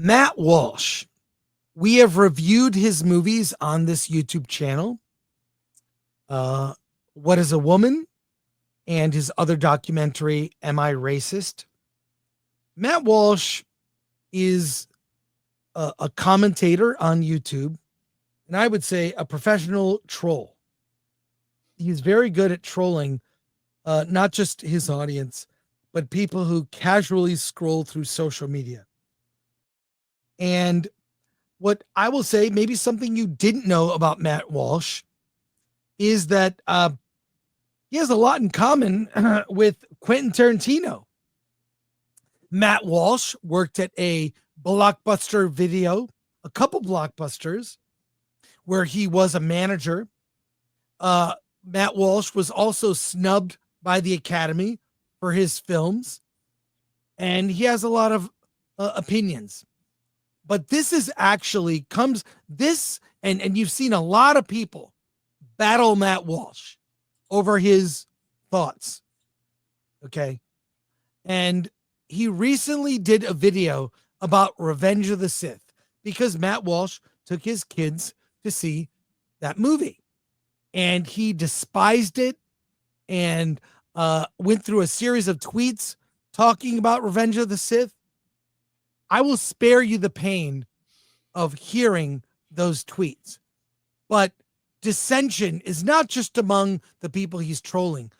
Matt Walsh. We have reviewed his movies on this YouTube channel. What is a Woman? And his other documentary, Am I Racist? Matt Walsh is a commentator on YouTube, and I would say a professional troll. He's very good at trolling, not just his audience, but people who casually scroll through social media. And what I will say, maybe something you didn't know about Matt Walsh, is that he has a lot in common with Quentin Tarantino. Matt Walsh worked at a Blockbuster Video, a couple blockbusters, where he was a manager. Matt Walsh was also snubbed by the Academy for his films, and he has a lot of opinions. But this is actually and you've seen a lot of people battle Matt Walsh over his thoughts. Okay. And he recently did a video about Revenge of the Sith because Matt Walsh took his kids to see that movie, and he despised it and went through a series of tweets talking about Revenge of the Sith. I will spare you the pain of hearing those tweets, but dissension is not just among the people he's trolling.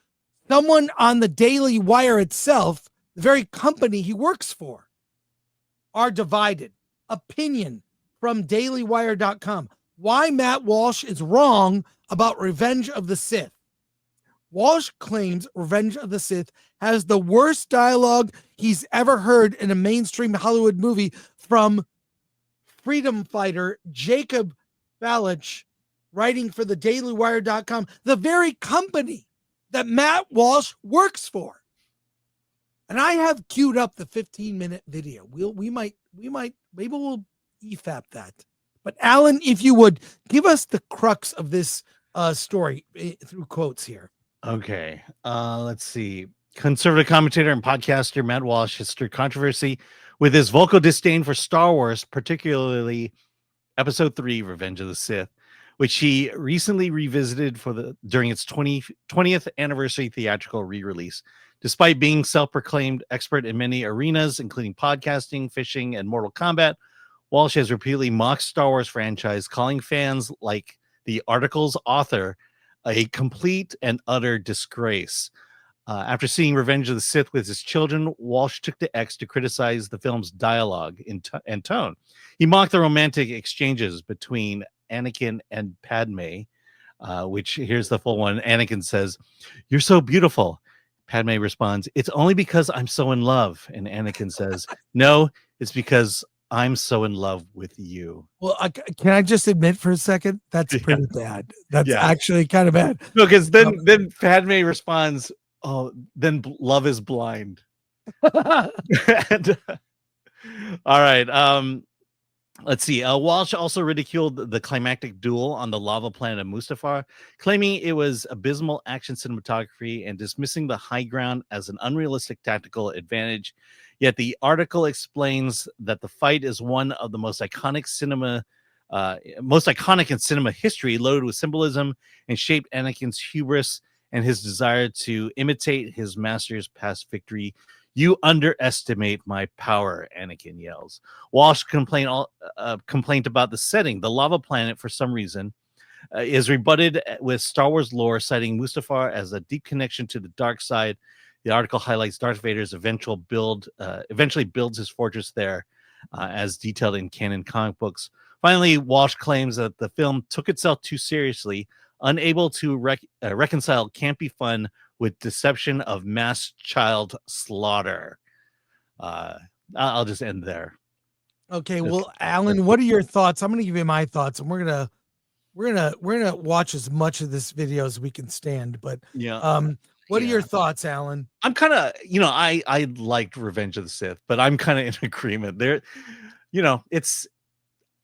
Someone on the Daily Wire itself, the very company he works for, are divided. Opinion from dailywire.com. Why Matt Walsh is wrong about Revenge of the Sith. Walsh claims Revenge of the Sith has the worst dialogue he's ever heard in a mainstream Hollywood movie from freedom fighter Jacob Balich, writing for the dailywire.com, the very company that Matt Walsh works for. And I have queued up the 15-minute video. Maybe we'll EFAP that. But Alan, if you would give us the crux of this story through quotes here. Okay. Let's see. Conservative commentator and podcaster Matt Walsh has stirred controversy with his vocal disdain for Star Wars, particularly Episode 3, Revenge of the Sith, which he recently revisited during its 20th anniversary theatrical re-release. Despite being self-proclaimed expert in many arenas, including podcasting, fishing, and Mortal Kombat, Walsh has repeatedly mocked Star Wars franchise, calling fans like the article's author a complete and utter disgrace. After seeing Revenge of the Sith with his children, Walsh took to X to criticize the film's dialogue and tone. He mocked the romantic exchanges between Anakin and Padme, which here's the full one. Anakin says, "You're so beautiful." Padme responds, "It's only because I'm so in love." And Anakin says, "No, it's because I'm so in love with you." Well, can I just admit for a second? That's pretty bad. That's actually kind of bad. No, because then Padme responds, "Oh, then love is blind." And, all right. Let's see. Walsh also ridiculed the climactic duel on the lava planet of Mustafar, claiming it was abysmal action cinematography and dismissing the high ground as an unrealistic tactical advantage. Yet the article explains that the fight is one of the most iconic in cinema history, loaded with symbolism and shaped Anakin's hubris and his desire to imitate his master's past victory. "You underestimate my power," Anakin yells. Walsh complained about the setting. The lava planet, for some reason, is rebutted with Star Wars lore, citing Mustafar as a deep connection to the dark side. The article highlights Darth Vader's eventually builds his fortress there, as detailed in canon comic books. Finally, Walsh claims that the film took itself too seriously, unable to reconcile campy fun with deception of mass child slaughter. I'll just end there. Okay, well, Alan, what are your thoughts? I'm going to give you my thoughts, and we're gonna watch as much of this video as we can stand. But what are your thoughts, Alan? I'm kind of, I liked Revenge of the Sith, but I'm kind of in agreement there.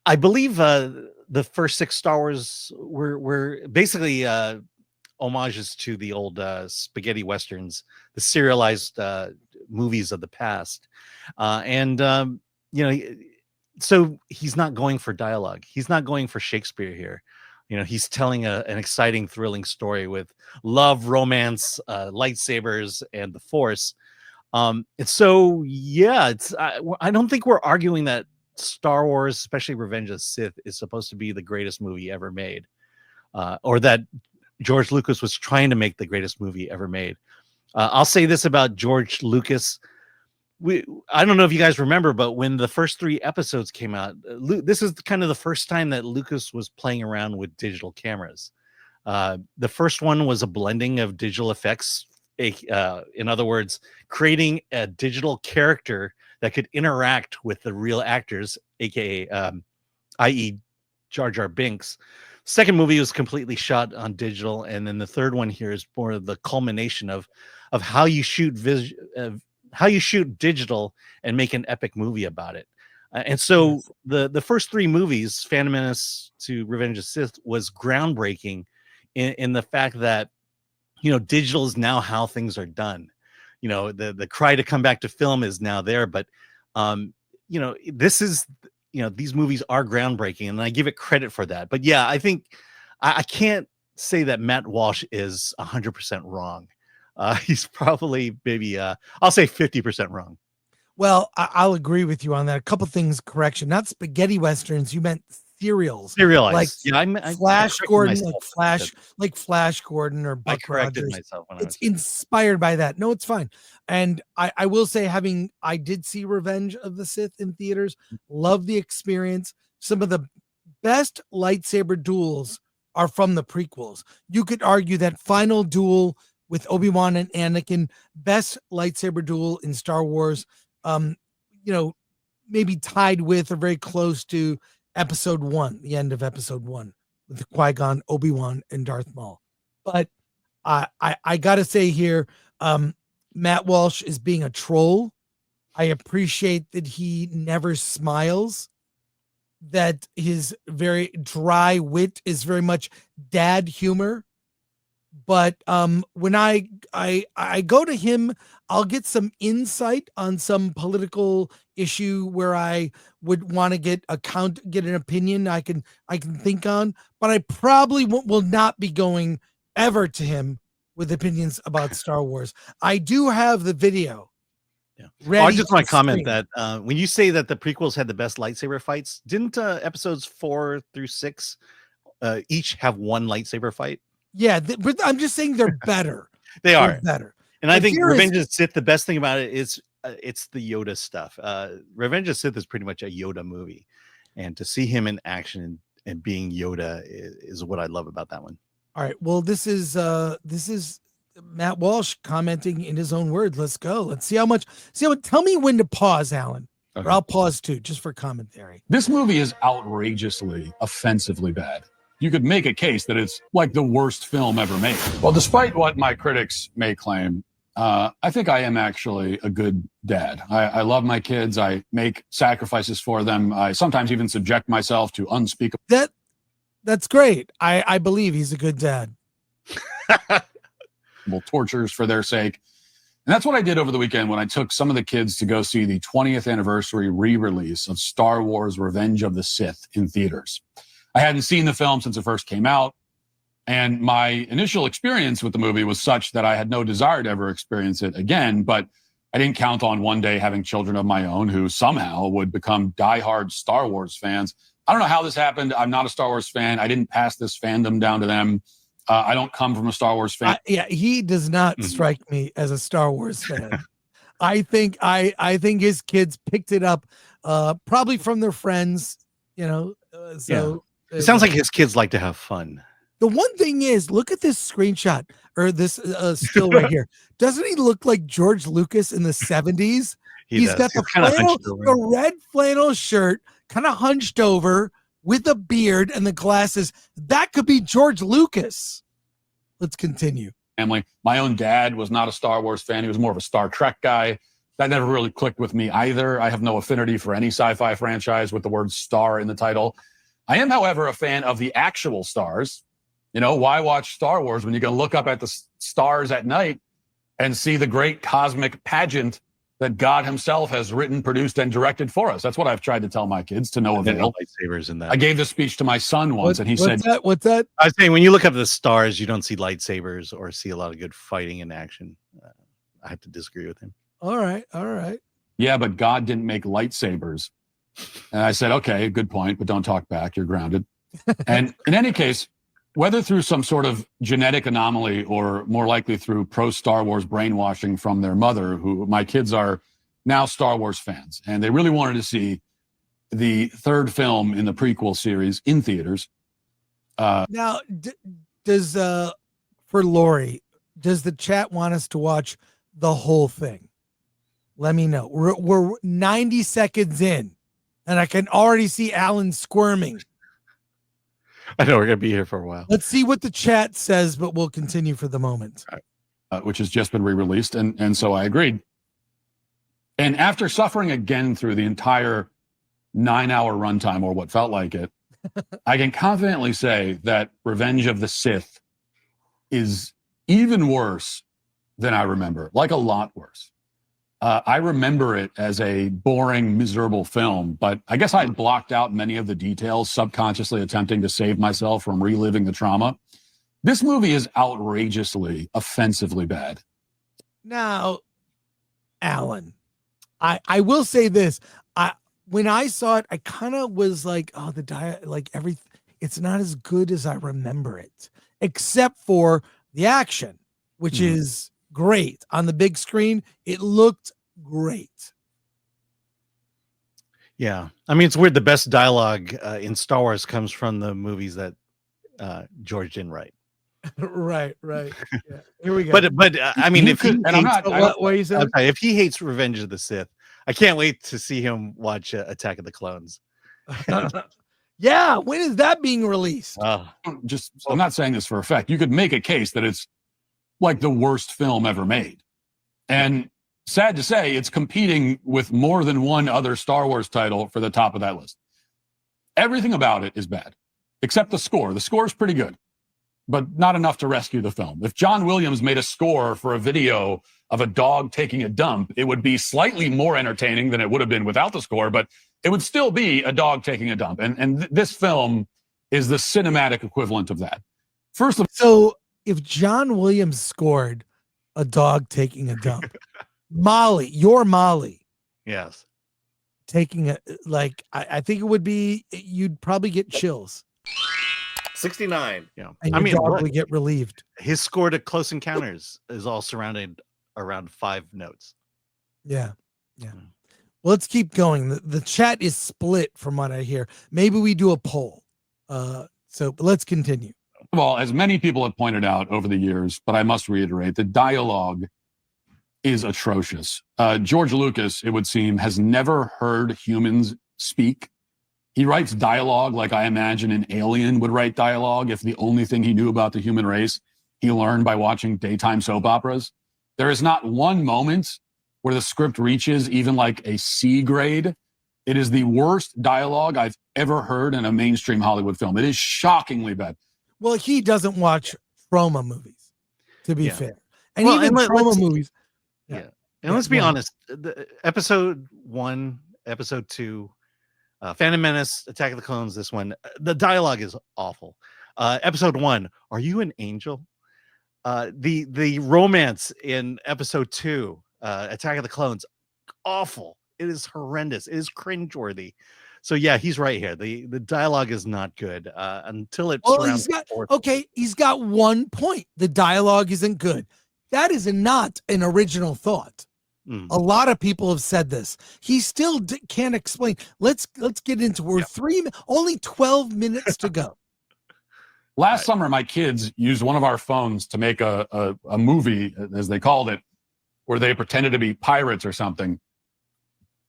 I believe the first 6 Star Wars were basically homages to the old spaghetti westerns, the serialized movies of the past. so he's not going for dialogue. He's not going for Shakespeare here. He's telling an exciting, thrilling story with love, romance, lightsabers, and the Force. And so, yeah, I don't think we're arguing that Star Wars, especially Revenge of the Sith, is supposed to be the greatest movie ever made, or that George Lucas was trying to make the greatest movie ever made. I'll say this about George Lucas. I don't know if you guys remember, but when the first 3 episodes came out, this is kind of the first time that Lucas was playing around with digital cameras. The first one was a blending of digital effects. In other words, creating a digital character that could interact with the real actors, aka i.e. Jar Jar Binks. Second movie was completely shot on digital, and then the third one here is more of the culmination of how you shoot digital and make an epic movie about it. And so the first 3 movies, Phantom Menace to Revenge of the Sith, was groundbreaking in the fact that digital is now how things are done. The cry to come back to film is now there, but this is these movies are groundbreaking, and I give it credit for that. But yeah, I think I can't say that Matt Walsh is 100% wrong. He's probably maybe I'll say 50% wrong. Well, I'll agree with you on that. A couple things, correction, not spaghetti westerns. You meant serials. Serialized. Like I Flash Gordon, myself. like Flash Gordon or Buck I corrected Rogers. myself. It's inspired by that. No, it's fine. And I will say, I did see Revenge of the Sith in theaters. Love the experience. Some of the best lightsaber duels are from the prequels. You could argue that final duel with Obi-Wan and Anakin, best lightsaber duel in Star Wars, maybe tied with or very close to episode 1, the end of episode 1 with Qui-Gon, Obi-Wan, and Darth Maul. But I gotta say here, Matt Walsh is being a troll. I appreciate that he never smiles, that his very dry wit is very much dad humor. But when I go to him, I'll get some insight on some political issue where I would want to get an opinion I can think on. But I probably will not be going ever to him with opinions about Star Wars. I do have the video. Yeah. I just want to comment that when you say that the prequels had the best lightsaber fights, didn't episodes 4 through 6 each have one lightsaber fight? Yeah, but I'm just saying they're better. They're better. And I think Revenge of the Sith, the best thing about it is it's the Yoda stuff. Revenge of the Sith is pretty much a Yoda movie. And to see him in action and being Yoda is what I love about that one. All right. Well, this is Matt Walsh commenting in his own words. Let's go. Let's see how much. Tell me when to pause, Alan. Okay. Or I'll pause too, just for commentary. This movie is outrageously, offensively bad. You could make a case that it's like the worst film ever made. Well, despite what my critics may claim, I think I am actually a good dad. I love my kids. I make sacrifices for them. I sometimes even subject myself to unspeakable. That's great. I believe he's a good dad. Tortures for their sake. And that's what I did over the weekend when I took some of the kids to go see the 20th anniversary re-release of Star Wars Revenge of the Sith in theaters. I hadn't seen the film since it first came out, and my initial experience with the movie was such that I had no desire to ever experience it again, but I didn't count on one day having children of my own who somehow would become diehard Star Wars fans. I don't know how this happened. I'm not a Star Wars fan. I didn't pass this fandom down to them. I don't come from a Star Wars fan. He does not strike me as a Star Wars fan. I think his kids picked it up probably from their friends, It sounds like his kids like to have fun. The one thing is, look at this screenshot or this still right here. Doesn't he look like George Lucas in the 70s? He's got the red flannel shirt, kind of hunched over with a beard and the glasses. That could be George Lucas. Let's continue. Family. My own dad was not a Star Wars fan. He was more of a Star Trek guy. That never really clicked with me either. I have no affinity for any sci-fi franchise with the word star in the title. I am, however, a fan of the actual stars. Why watch Star Wars when you can look up at the stars at night and see the great cosmic pageant that God himself has written, produced, and directed for us. That's what I've tried to tell my kids to no avail. Lightsabers in that. I gave this speech to my son once, and he said, What's that? I was saying, when you look up the stars, you don't see lightsabers or see a lot of good fighting in action. I have to disagree with him. All right. yeah, but God didn't make lightsabers. And I said, okay, good point, but don't talk back. You're grounded. And in any case, whether through some sort of genetic anomaly or more likely through pro-Star Wars brainwashing from their mother, who my kids are now Star Wars fans, and they really wanted to see the third film in the prequel series in theaters. Now, does for Lori, does the chat want us to watch the whole thing? Let me know. We're 90 seconds in, and I can already see Alan squirming. I know we're gonna be here for a while. Let's see what the chat says, but we'll continue for the moment. Which has just been re-released, and so I agreed. And after suffering again through the entire 9-hour runtime, or what felt like it, I can confidently say that Revenge of the Sith is even worse than I remember, like a lot worse. I remember it as a boring, miserable film, but I guess I had blocked out many of the details, subconsciously attempting to save myself from reliving the trauma. This movie is outrageously, offensively bad. Now, Alan, I will say this. When I saw it, I kind of was like, oh, it's not as good as I remember it, except for the action, which is great. On the big screen, it looked great. Yeah. I mean, it's weird. The best dialogue in Star Wars comes from the movies that George didn't write. Right. Yeah. Here we go. But I mean, if he hates Revenge of the Sith, I can't wait to see him watch Attack of the Clones. Yeah, when is that being released? I'm not saying this for effect. You could make a case that it's like the worst film ever made. And sad to say, it's competing with more than one other Star Wars title for the top of that list. Everything about it is bad, except the score. The score is pretty good, but not enough to rescue the film. If John Williams made a score for a video of a dog taking a dump, it would be slightly more entertaining than it would have been without the score, but it would still be a dog taking a dump. And this film is the cinematic equivalent of that. So if John Williams scored a dog taking a dump, your Molly. Yes. Taking I think it would be, you'd probably get chills. 69. Yeah. And your dog would get relieved. His score to Close Encounters is all surrounded around 5 notes. Yeah. Well, let's keep going. The chat is split from what I hear. Maybe we do a poll. But let's continue. Well, as many people have pointed out over the years, but I must reiterate, the dialogue is atrocious. George Lucas, it would seem, has never heard humans speak. He writes dialogue like I imagine an alien would write dialogue if the only thing he knew about the human race he learned by watching daytime soap operas. There is not one moment where the script reaches even like a C grade. It is the worst dialogue I've ever heard in a mainstream Hollywood film. It is shockingly bad. Well, he doesn't watch trauma movies, to be fair. And even trauma movies. Yeah. And let's be honest, the episode 1, episode 2, Phantom Menace, Attack of the Clones, this one, the dialogue is awful. Episode 1, are you an angel? The romance in episode 2, Attack of the Clones, awful. It is horrendous. It is cringeworthy. So yeah, he's right here. The dialogue is not good until it surrounds. He's got 1 point. The dialogue isn't good. That is not an original thought. A lot of people have said this. He still can't explain. Let's get into only 12 minutes to go. Last summer, my kids used one of our phones to make a movie, as they called it, where they pretended to be pirates or something.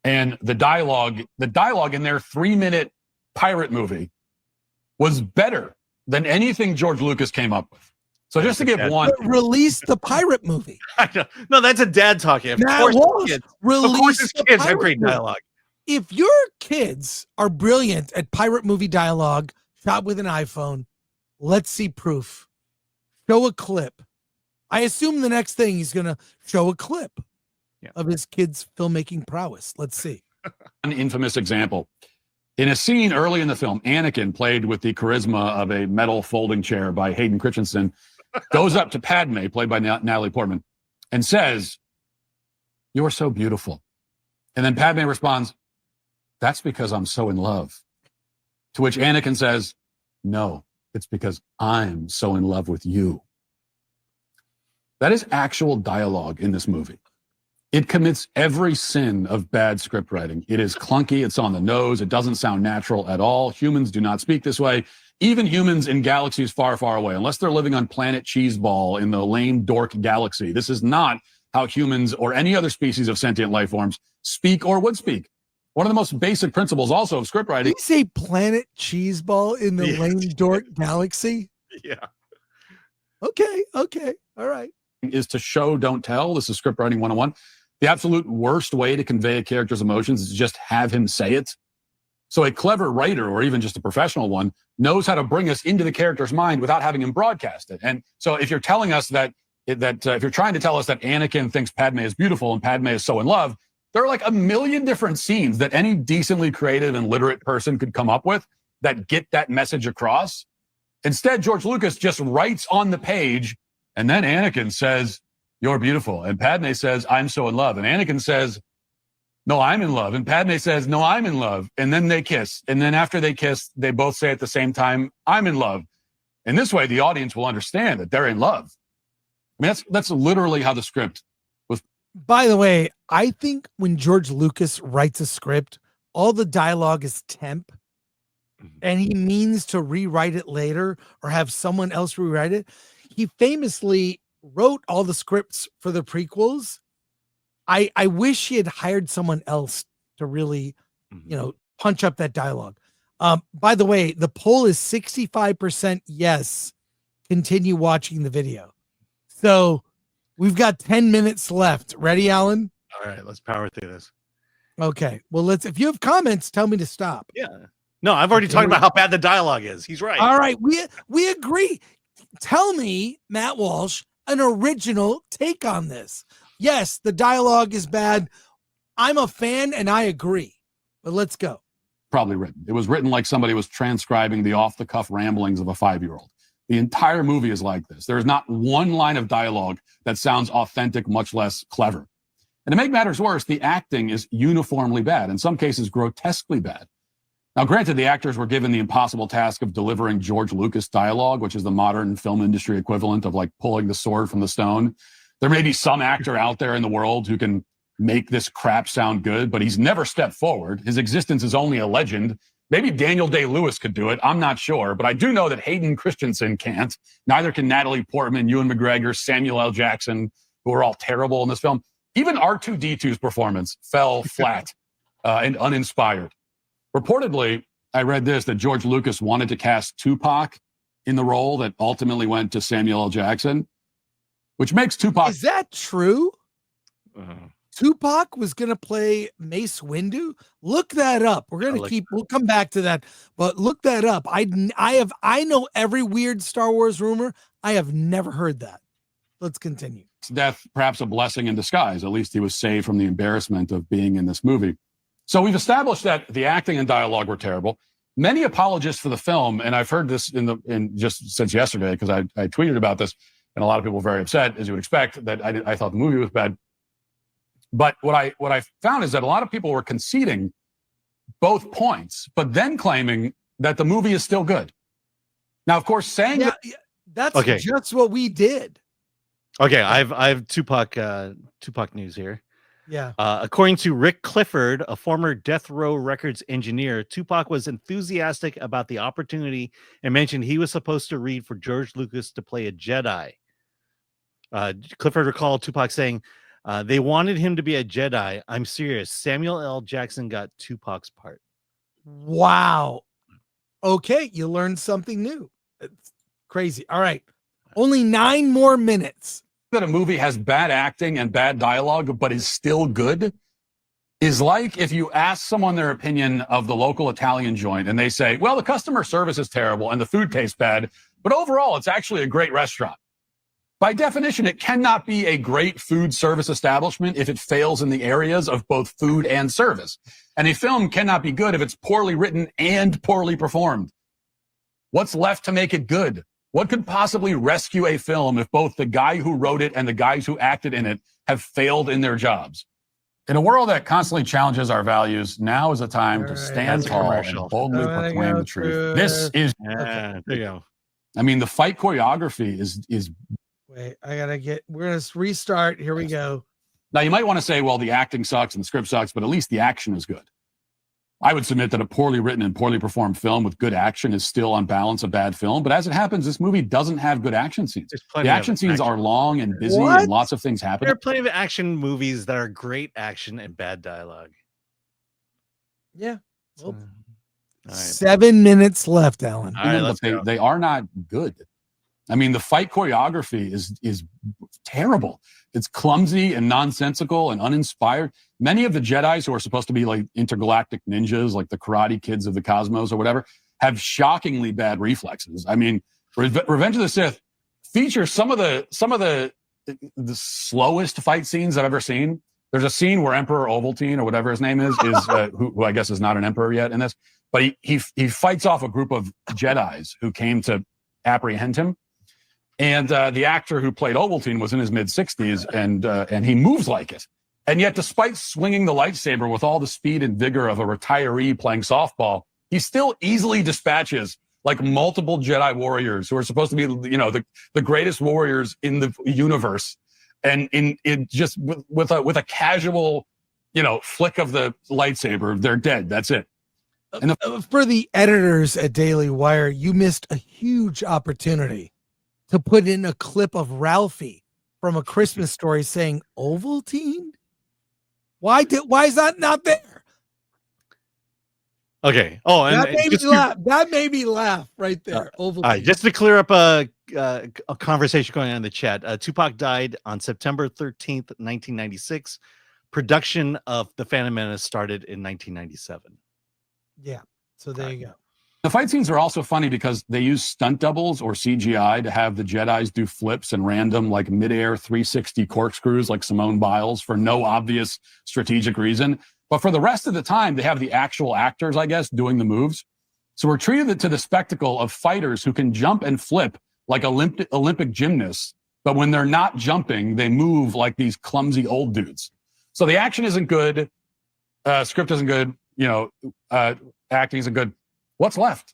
And the dialogue in their 3-minute pirate movie was better than anything George Lucas came up with. So just to give one, release the pirate movie. I know. No, that's a dad talking. Of course, his kids have great dialogue. If your kids are brilliant at pirate movie dialogue shot with an iPhone, let's see proof. Show a clip. I assume the next thing he's going to show a clip. of his kids' filmmaking prowess. Let's see. An infamous example. In a scene early in the film, Anakin, played with the charisma of a metal folding chair by Hayden Christensen, goes up to Padme, played by Natalie Portman, and says, "You're so beautiful." And then Padme responds, "That's because I'm so in love." To which Anakin says, "No, it's because I'm so in love with you." That is actual dialogue in this movie. It commits every sin of bad script writing. It is clunky. It's on the nose. It doesn't sound natural at all. Humans do not speak this way. Even humans in galaxies far, far away, unless they're living on planet Cheeseball in the lame dork galaxy. This is not how humans or any other species of sentient life forms speak or would speak. One of the most basic principles also of script writing. Did you say planet Cheeseball in the lame dork galaxy? Yeah. Okay. All right. Is to show, don't tell. This is script writing 101. The absolute worst way to convey a character's emotions is to just have him say it. So a clever writer, or even just a professional one, knows how to bring us into the character's mind without having him broadcast it. And so if you're telling us if you're trying to tell us that Anakin thinks Padme is beautiful and Padme is so in love, there are like a million different scenes that any decently creative and literate person could come up with that get that message across. Instead, George Lucas just writes on the page, and then Anakin says, "You're beautiful." And Padme says, "I'm so in love." And Anakin says, "No, I'm in love." And Padme says, "No, I'm in love." And then they kiss. And then after they kiss, they both say at the same time, "I'm in love." And this way, the audience will understand that they're in love. I mean, that's literally how the script was. By the way, I think when George Lucas writes a script, all the dialogue is temp, and he means to rewrite it later or have someone else rewrite it. He famously wrote all the scripts for the prequels. I wish he had hired someone else to really, punch up that dialogue. By the way, the poll is 65% yes. Continue watching the video. So we've got 10 minutes left. Ready, Alan? All right, let's power through this. Okay. Well, if you have comments, tell me to stop. Yeah. No, I've already talked about how bad the dialogue is. He's right. All right. We agree. Tell me, Matt Walsh, an original take on this. Yes, the dialogue is bad. I'm a fan and I agree. But let's go. Probably written. It was written like somebody was transcribing the off-the-cuff ramblings of a 5-year-old. The entire movie is like this. There is not one line of dialogue that sounds authentic, much less clever. And to make matters worse, the acting is uniformly bad, in some cases grotesquely bad. Now, granted, the actors were given the impossible task of delivering George Lucas dialogue, which is the modern film industry equivalent of like pulling the sword from the stone. There may be some actor out there in the world who can make this crap sound good, but he's never stepped forward. His existence is only a legend. Maybe Daniel Day-Lewis could do it. I'm not sure, but I do know that Hayden Christensen can't. Neither can Natalie Portman, Ewan McGregor, Samuel L. Jackson, who are all terrible in this film. Even R2-D2's performance fell flat and uninspired. Reportedly, I read this, that George Lucas wanted to cast Tupac in the role that ultimately went to Samuel L. Jackson, which makes Tupac... Is that true? Tupac was going to play Mace Windu? Look that up. We're going to we'll come back to that, but look that up. I know every weird Star Wars rumor. I have never heard that. Let's continue. Death, perhaps a blessing in disguise. At least he was saved from the embarrassment of being in this movie. So we've established that the acting and dialogue were terrible. Many apologists for the film, and I've heard this in just since yesterday, because I tweeted about this, and a lot of people were very upset, as you would expect, that I thought the movie was bad. But what I found is that a lot of people were conceding both points, but then claiming that the movie is still good. Now, of course, saying that's okay. Just what we did. Okay, I've Tupac news here. Yeah. According to Rick Clifford, a former Death Row Records engineer, Tupac was enthusiastic about the opportunity and mentioned he was supposed to read for George Lucas to play a Jedi. Clifford recalled Tupac saying, they wanted him to be a Jedi. I'm serious. Samuel L. Jackson got Tupac's part. Wow. Okay, you learned something new. It's crazy. All right. Only 9 more minutes. That a movie has bad acting and bad dialogue, but is still good, is like if you ask someone their opinion of the local Italian joint and they say, well, the customer service is terrible and the food tastes bad, but overall, it's actually a great restaurant. By definition, it cannot be a great food service establishment if it fails in the areas of both food and service. And a film cannot be good if it's poorly written and poorly performed. What's left to make it good? What could possibly rescue a film if both the guy who wrote it and the guys who acted in it have failed in their jobs? In a world that constantly challenges our values, now is a time to stand tall and boldly proclaim the truth. This is, there you go. I mean, the fight choreography is. Wait, we're going to restart. Here we go. Now, you might want to say, well, the acting sucks and the script sucks, but at least the action is good. I would submit that a poorly written and poorly performed film with good action is still on balance a bad film. But as it happens, this movie doesn't have good action scenes. The action scenes are long and busy and lots of things happen. There are plenty of action movies that are great action and bad dialogue. Yeah. So, right. 7 minutes left, Alan. All right, let's go. They are not good. I mean, the fight choreography is terrible. It's clumsy and nonsensical and uninspired. Many of the Jedis who are supposed to be like intergalactic ninjas, like the Karate Kids of the cosmos or whatever, have shockingly bad reflexes. I mean, Revenge of the Sith features some of the slowest fight scenes I've ever seen. There's a scene where Emperor Ovaltine or whatever his name is who I guess is not an emperor yet in this, but he fights off a group of Jedis who came to apprehend him. And the actor who played Ovaltine was in his mid-60s, and he moves like it. And yet, despite swinging the lightsaber with all the speed and vigor of a retiree playing softball, he still easily dispatches like multiple Jedi warriors who are supposed to be, the greatest warriors in the universe. And in just with a casual, flick of the lightsaber, they're dead. That's it. And for the editors at Daily Wire, you missed a huge opportunity to put in a clip of Ralphie from A Christmas Story saying Ovaltine. Why is that not there? Okay. Oh, and that made me laugh right there. Ovaltine. All right, just to clear up a conversation going on in the chat. Tupac died on September 13th, 1996. Production of The Phantom Menace started in 1997. Yeah. So there you go. The fight scenes are also funny because they use stunt doubles or CGI to have the Jedis do flips and random like midair 360 corkscrews like Simone Biles for no obvious strategic reason. But for the rest of the time, they have the actual actors, I guess, doing the moves. So we're treated to the spectacle of fighters who can jump and flip like Olympic gymnasts. But when they're not jumping, they move like these clumsy old dudes. So the action isn't good. Script isn't good. Acting isn't good. What's left?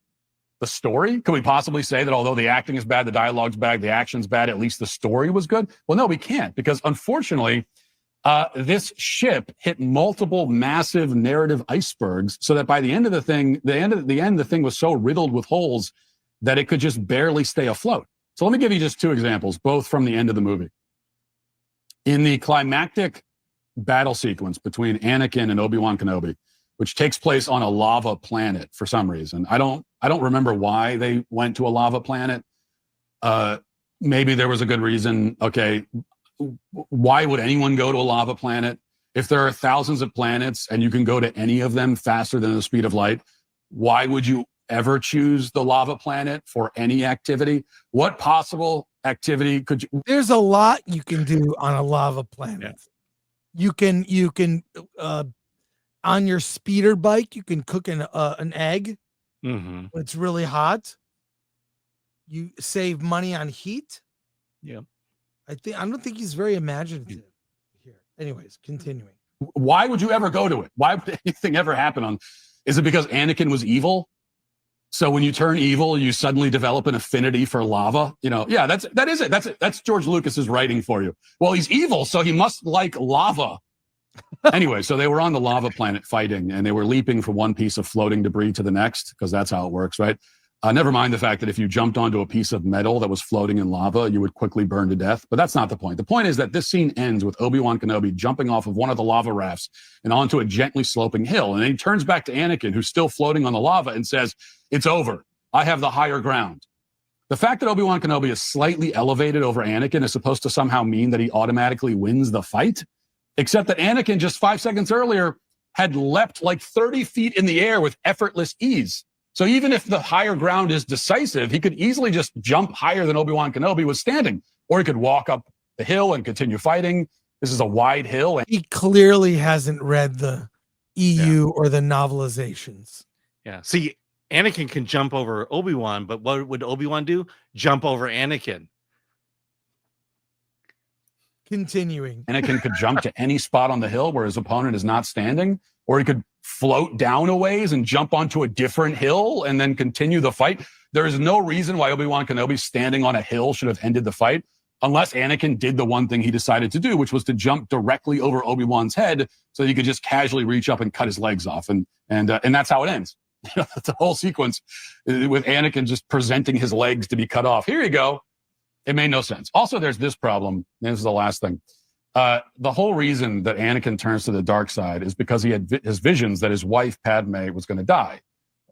The story? Could we possibly say that although the acting is bad, the dialogue's bad, the action's bad, at least the story was good? Well, no, we can't, because unfortunately, this ship hit multiple massive narrative icebergs, so that by the end of the thing, the thing was so riddled with holes that it could just barely stay afloat. So let me give you just two examples, both from the end of the movie. In the climactic battle sequence between Anakin and Obi-Wan Kenobi, which takes place on a lava planet for some reason. I don't remember why they went to a lava planet. Maybe there was a good reason. Okay, why would anyone go to a lava planet? If there are thousands of planets and you can go to any of them faster than the speed of light, why would you ever choose the lava planet for any activity? What possible activity could you? There's a lot you can do on a lava planet. Yeah. You can on your speeder bike, you can cook an egg. Mm-hmm. When it's really hot. You save money on heat. Yeah. I don't think he's very imaginative here. Anyways, continuing. Why would you ever go to it? Why would anything ever happen on? Is it because Anakin was evil? So when you turn evil, you suddenly develop an affinity for lava? Yeah, that is it. That's George Lucas's writing for you. Well, he's evil, so he must like lava. Anyway, so they were on the lava planet fighting, and they were leaping from one piece of floating debris to the next, because that's how it works, right? Never mind the fact that if you jumped onto a piece of metal that was floating in lava, you would quickly burn to death. But that's not the point. The point is that this scene ends with Obi-Wan Kenobi jumping off of one of the lava rafts and onto a gently sloping hill. And then he turns back to Anakin, who's still floating on the lava, and says, "It's over. I have the higher ground." The fact that Obi-Wan Kenobi is slightly elevated over Anakin is supposed to somehow mean that he automatically wins the fight. Except that Anakin just 5 seconds earlier had leapt like 30 feet in the air with effortless ease. So even if the higher ground is decisive, he could easily just jump higher than Obi-Wan Kenobi was standing. Or he could walk up the hill and continue fighting. This is a wide hill. And He clearly hasn't read the EU or the novelizations. Yeah. See, Anakin can jump over Obi-Wan, but what would Obi-Wan do? Jump over Anakin. Continuing. Anakin could jump to any spot on the hill where his opponent is not standing, or he could float down a ways and jump onto a different hill and then continue the fight. There is no reason why Obi-Wan Kenobi standing on a hill should have ended the fight, unless Anakin did the one thing he decided to do, which was to jump directly over Obi-Wan's head so he could just casually reach up and cut his legs off. And that's how it ends. The whole sequence with Anakin just presenting his legs to be cut off. Here you go. It made no sense. Also, there's this problem. And this is the last thing. The whole reason that Anakin turns to the dark side is because he had his visions that his wife Padme was going to die.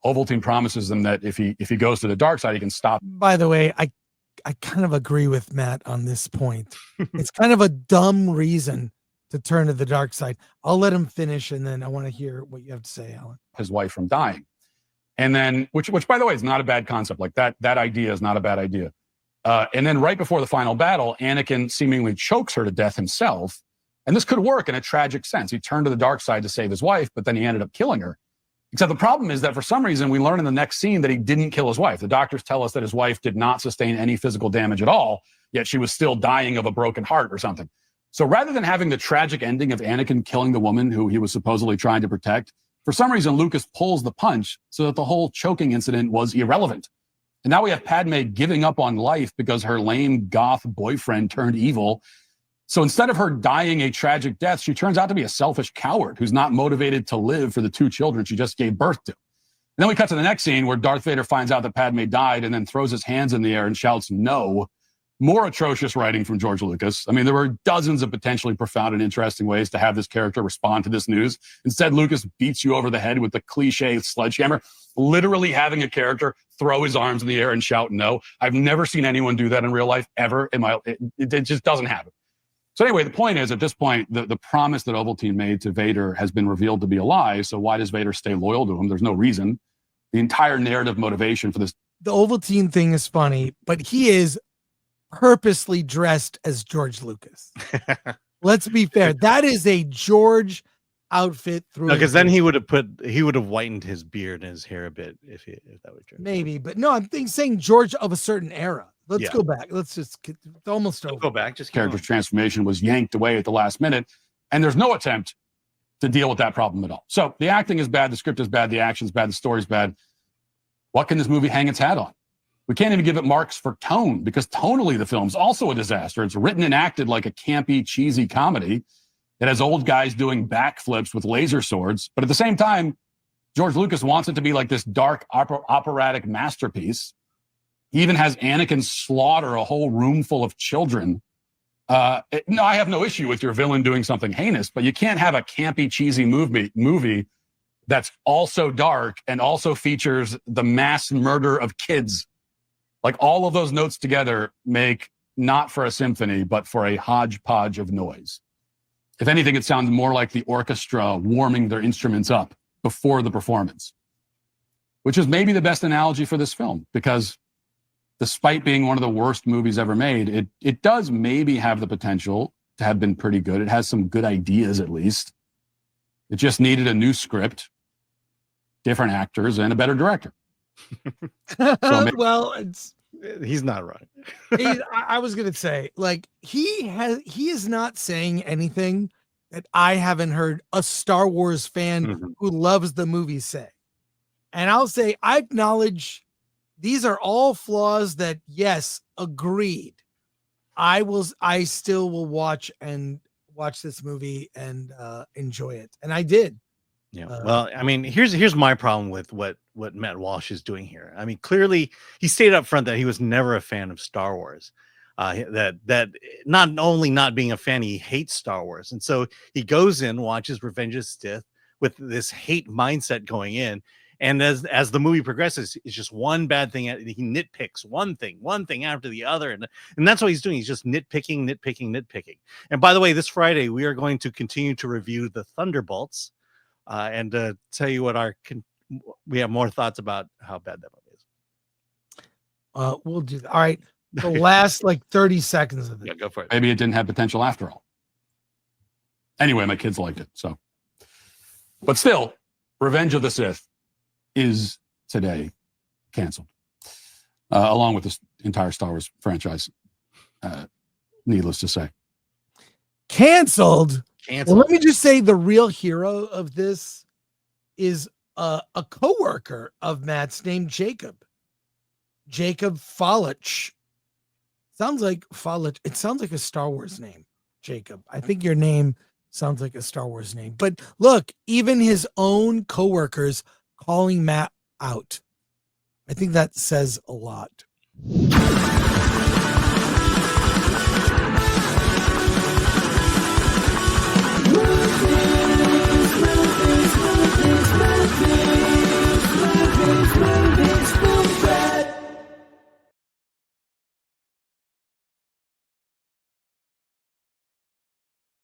Ovaltine promises him that if he goes to the dark side, he can stop. By the way, I kind of agree with Matt on this point. It's kind of a dumb reason to turn to the dark side. I'll let him finish, and then I want to hear what you have to say, Alan. His wife from dying. And then, which by the way, is not a bad concept. Like that idea is not a bad idea. And then right before the final battle, Anakin seemingly chokes her to death himself. And this could work in a tragic sense. He turned to the dark side to save his wife, but then he ended up killing her. Except the problem is that for some reason, we learn in the next scene that he didn't kill his wife. The doctors tell us that his wife did not sustain any physical damage at all, yet she was still dying of a broken heart or something. So rather than having the tragic ending of Anakin killing the woman who he was supposedly trying to protect, for some reason, Lucas pulls the punch so that the whole choking incident was irrelevant. And now we have Padme giving up on life because her lame goth boyfriend turned evil. So instead of her dying a tragic death, she turns out to be a selfish coward who's not motivated to live for the two children she just gave birth to. And then we cut to the next scene where Darth Vader finds out that Padme died and then throws his hands in the air and shouts, "No." More atrocious writing from George Lucas. I mean, there were dozens of potentially profound and interesting ways to have this character respond to this news. Instead, Lucas beats you over the head with the cliche sledgehammer, literally having a character throw his arms in the air and shout "no." I've never seen anyone do that in real life ever. It just doesn't happen. So anyway, the point is, at this point, the promise that Ovaltine made to Vader has been revealed to be a lie. So why does Vader stay loyal to him? There's no reason. The entire narrative motivation for this. The Ovaltine thing is funny, but he is purposely dressed as George Lucas. Let's be fair. That is a George outfit through. Because then he would have whitened his beard and his hair a bit if that were true. Maybe, but no, I'm saying George of a certain era. Let's go back. Let's just it's almost over. Go back. Just character's transformation was yanked away at the last minute, and there's no attempt to deal with that problem at all. So the acting is bad, the script is bad, the action's bad, the story's bad. What can this movie hang its hat on? We can't even give it marks for tone, because tonally the film's also a disaster. It's written and acted like a campy, cheesy comedy that has old guys doing backflips with laser swords. But at the same time, George Lucas wants it to be like this dark operatic masterpiece. He even has Anakin slaughter a whole room full of children. No, I have no issue with your villain doing something heinous, but you can't have a campy, cheesy movie that's also dark and also features the mass murder of kids. Like, all of those notes together make not for a symphony, but for a hodgepodge of noise. If anything, it sounds more like the orchestra warming their instruments up before the performance, which is maybe the best analogy for this film, because despite being one of the worst movies ever made, it does maybe have the potential to have been pretty good. It has some good ideas, at least. It just needed a new script, different actors, and a better director. Well, he's not right. I was gonna say, like, he is not saying anything that I haven't heard a Star Wars fan who loves the movie say. And I'll say, I acknowledge these are all flaws that, yes, agreed. I still will watch this movie and enjoy it. And I did. Yeah. Well, I mean, here's my problem with what Matt Walsh is doing here. I mean, clearly he stated up front that he was never a fan of Star Wars. That not only not being a fan, he hates Star Wars. And so he goes in, watches Revenge of the Sith with this hate mindset going in. And as the movie progresses, it's just one bad thing. He nitpicks one thing after the other. And that's what he's doing. He's just nitpicking. And by the way, this Friday, we are going to continue to review the Thunderbolts and tell you what we have more thoughts about how bad that movie is. We'll do that. All right. the last like 30 seconds of it. Yeah, go for it. Maybe it didn't have potential after all. Anyway, my kids liked it. So, but still, Revenge of the Sith is today canceled, along with this entire Star Wars franchise. Needless to say, Canceled. Cancel. Well, let me just say the real hero of this is a coworker of Matt's named Jacob. Jacob Folich. Sounds like Folich. It sounds like a Star Wars name, Jacob. I think your name sounds like a Star Wars name. But look, even his own coworkers calling Matt out. I think that says a lot.